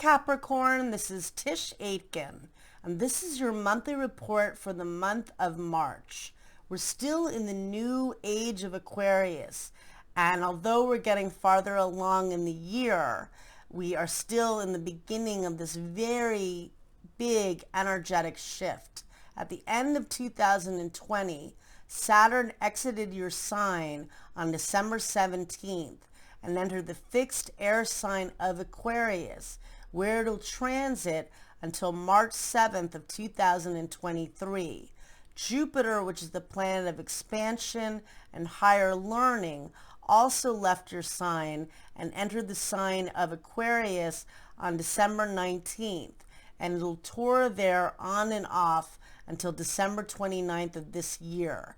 Capricorn, this is Tisch Aitken, and this is your monthly report for the month of March. We're still in the new age of Aquarius, and although we're getting farther along in the year, we are still in the beginning of this very big energetic shift. At the end of 2020, Saturn exited your sign on December 17th and entered the fixed air sign of Aquarius, where it'll transit until March 7th of 2023. Jupiter, which is the planet of expansion and higher learning, also left your sign and entered the sign of Aquarius on December 19th, and it'll tour there on and off until December 29th of this year.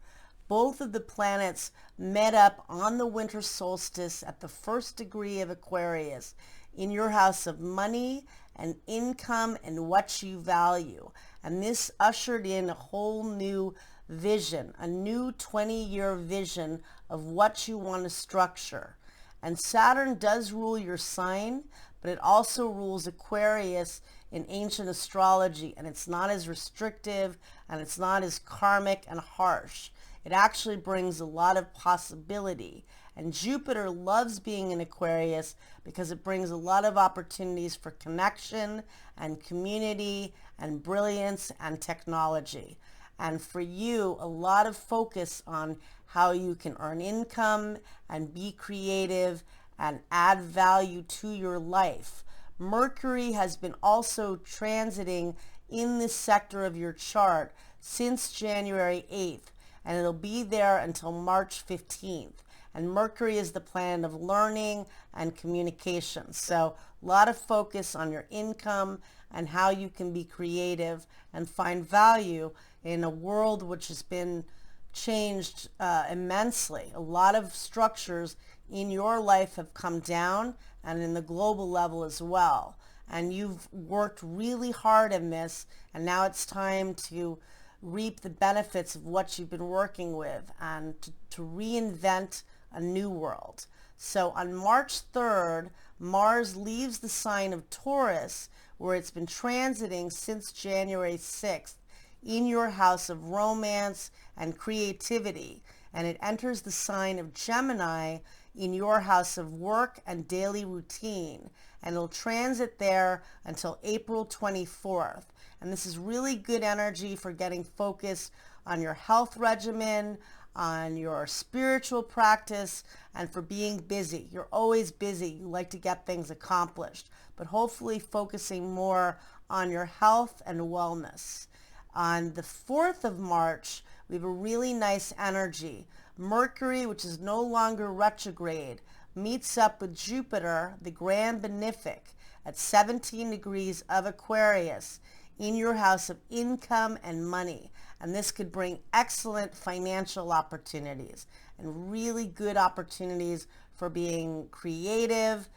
Both of the planets met up on the winter solstice at the first degree of Aquarius in your house of money and income and what you value. And this ushered in a whole new vision, a new 20-year vision of what you want to structure. And Saturn does rule your sign, but it also rules Aquarius in ancient astrology, and it's not as restrictive and it's not as karmic and harsh. It actually brings a lot of possibility. And Jupiter loves being in Aquarius because it brings a lot of opportunities for connection and community and brilliance and technology. And for you, a lot of focus on how you can earn income and be creative and add value to your life. Mercury has been also transiting in this sector of your chart since January 8th, and it'll be there until March 15th. And Mercury is the planet of learning and communication. So a lot of focus on your income and how you can be creative and find value in a world which has been changed immensely. A lot of structures in your life have come down, and in the global level as well. And you've worked really hard in this, and now it's time to reap the benefits of what you've been working with and to reinvent a new world. So on March 3rd, Mars leaves the sign of Taurus, where it's been transiting since January 6th, in your house of romance and creativity, and it enters the sign of Gemini in your house of work and daily routine, and it'll transit there until April 24th. And this is really good energy for getting focused on your health regimen, on your spiritual practice, and for being busy. You're always busy. You like to get things accomplished, but hopefully focusing more on your health and wellness. On the 4th of March, we have a really nice energy. Mercury, which is no longer retrograde, meets up with Jupiter, the grand benefic, at 17 degrees of Aquarius in your house of income and money. And this could bring excellent financial opportunities and really good opportunities for being creative,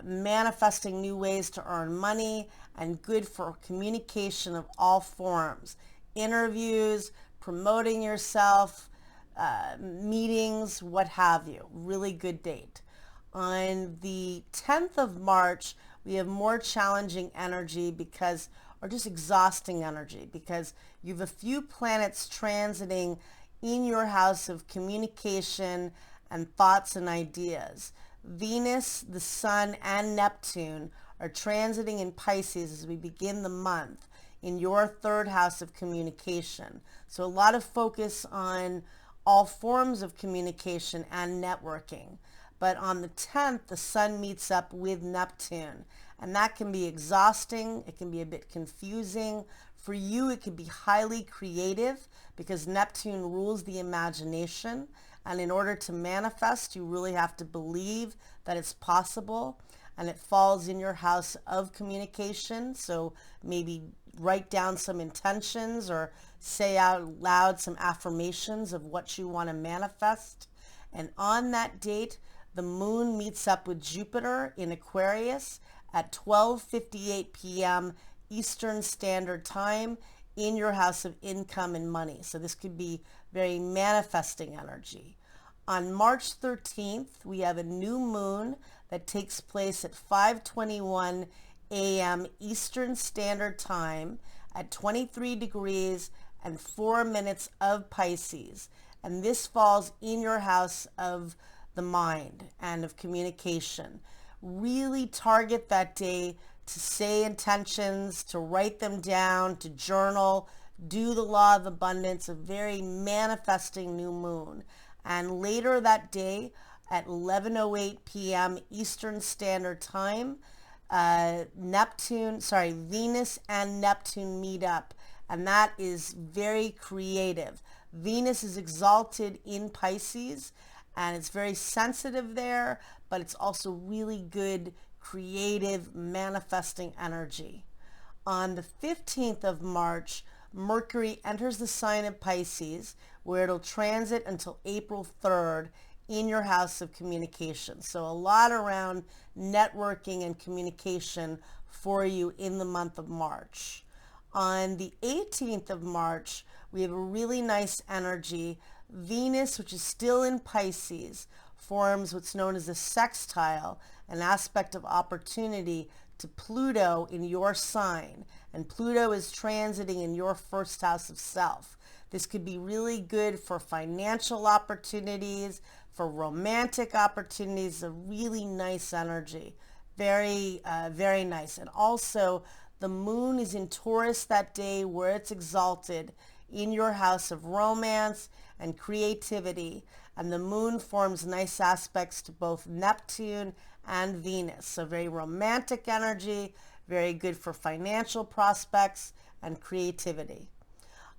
manifesting new ways to earn money, and good for communication of all forms. Interviews, promoting yourself, meetings, what have you. Really good date. On the 10th of March, we have more challenging energy or just exhausting energy, because you have a few planets transiting in your house of communication and thoughts and ideas. Venus, the Sun, and Neptune are transiting in Pisces as we begin the month in your third house of communication. So a lot of focus on all forms of communication and networking. But on the 10th, the Sun meets up with Neptune, and that can be exhausting. It can be a bit confusing. For you, it can be highly creative because Neptune rules the imagination, and in order to manifest, you really have to believe that it's possible, and it falls in your house of communication. So maybe write down some intentions or say out loud some affirmations of what you want to manifest. And on that date, the moon meets up with Jupiter in Aquarius at 12:58 p.m. Eastern Standard Time in your house of income and money. So this could be very manifesting energy. On March 13th, we have a new moon that takes place at 5:21 a.m. Eastern Standard Time at 23 degrees and 4 minutes of Pisces. And this falls in your house of the mind and of communication. Really target that day to say intentions, to write them down, to journal, do the law of abundance, a very manifesting new moon. And later that day at 11:08 p.m. Eastern Standard Time, Venus and Neptune meet up, and that is very creative. Venus is exalted in Pisces, and it's very sensitive there, but it's also really good, creative, manifesting energy. On the 15th of March, Mercury enters the sign of Pisces, where it'll transit until April 3rd in your house of communication. So a lot around networking and communication for you in the month of March. On the 18th of March, we have a really nice energy. Venus, which is still in Pisces, forms what's known as a sextile, an aspect of opportunity to Pluto in your sign. And Pluto is transiting in your first house of self. This could be really good for financial opportunities, for romantic opportunities, a really nice energy. Very, very nice. And also, the moon is in Taurus that day, where it's exalted in your house of romance and creativity. And the moon forms nice aspects to both Neptune and Venus. So very romantic energy, very good for financial prospects and creativity.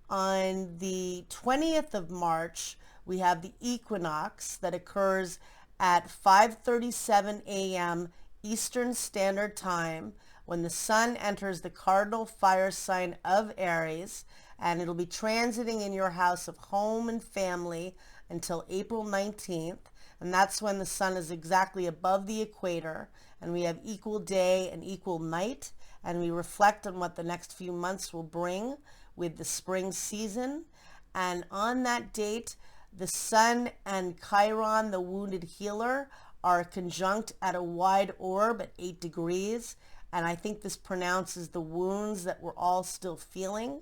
On the 20th of March, we have the equinox that occurs at 5:37 a.m. Eastern Standard Time, when the sun enters the cardinal fire sign of Aries, and it'll be transiting in your house of home and family until April 19th. And that's when the sun is exactly above the equator, and we have equal day and equal night, and we reflect on what the next few months will bring with the spring season. And on that date, the sun and Chiron, the wounded healer, are conjunct at a wide orb at 8 degrees. And I think this pronounces the wounds that we're all still feeling.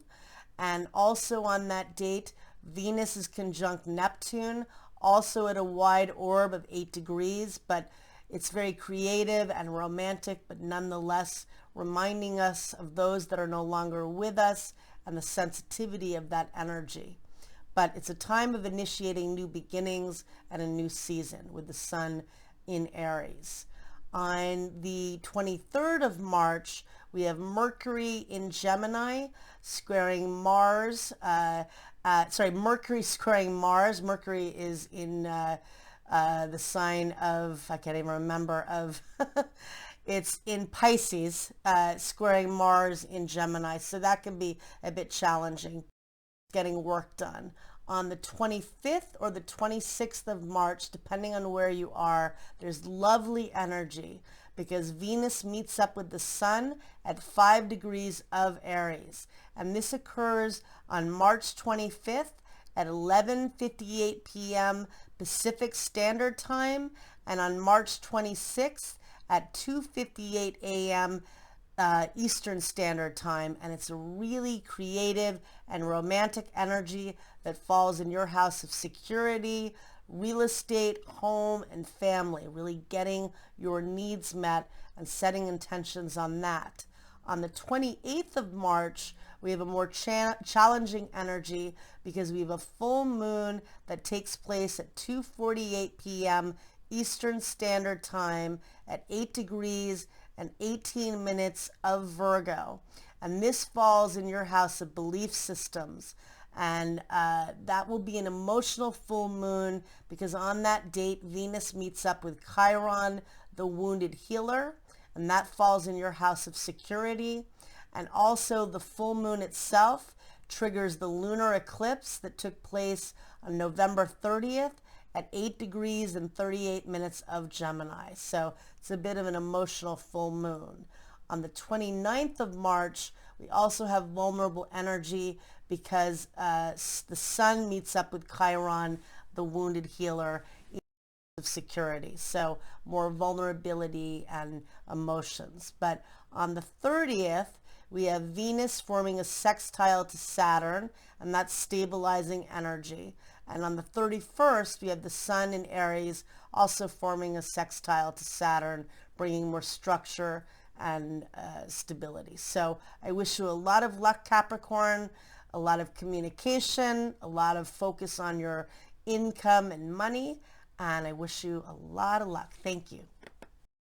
And also on that date, Venus is conjunct Neptune, also at a wide orb of 8 degrees, but it's very creative and romantic, but nonetheless reminding us of those that are no longer with us and the sensitivity of that energy. But it's a time of initiating new beginnings and a new season with the sun in Aries. On the 23rd of March, we have Mercury in Gemini squaring Mars. Mercury squaring Mars. Mercury is in the sign of, I can't even remember, of, it's in Pisces, squaring Mars in Gemini. So that can be a bit challenging, getting work done. On the 25th or the 26th of March, depending on where you are, there's lovely energy because Venus meets up with the sun at 5 degrees of Aries. And this occurs on March 25th at 11:58 p.m. Pacific Standard Time, and on March 26th at 2:58 a.m. Eastern Standard Time. And it's a really creative and romantic energy that falls in your house of security, real estate, home, and family, really getting your needs met and setting intentions on that. On the 28th of March, we have a more challenging energy because we have a full moon that takes place at 2:48 p.m. Eastern Standard Time at 8 degrees and 18 minutes of Virgo. And this falls in your house of belief systems. And that will be an emotional full moon because on that date, Venus meets up with Chiron, the wounded healer, and that falls in your house of security. And also the full moon itself triggers the lunar eclipse that took place on November 30th at 8 degrees and 38 minutes of Gemini. So it's a bit of an emotional full moon. On the 29th of March, we also have vulnerable energy because the sun meets up with Chiron, the wounded healer, in of security. So more vulnerability and emotions. But on the 30th, we have Venus forming a sextile to Saturn, and that's stabilizing energy. And on the 31st, we have the Sun in Aries also forming a sextile to Saturn, bringing more structure and stability. So I wish you a lot of luck, Capricorn, a lot of communication, a lot of focus on your income and money, and I wish you a lot of luck. Thank you.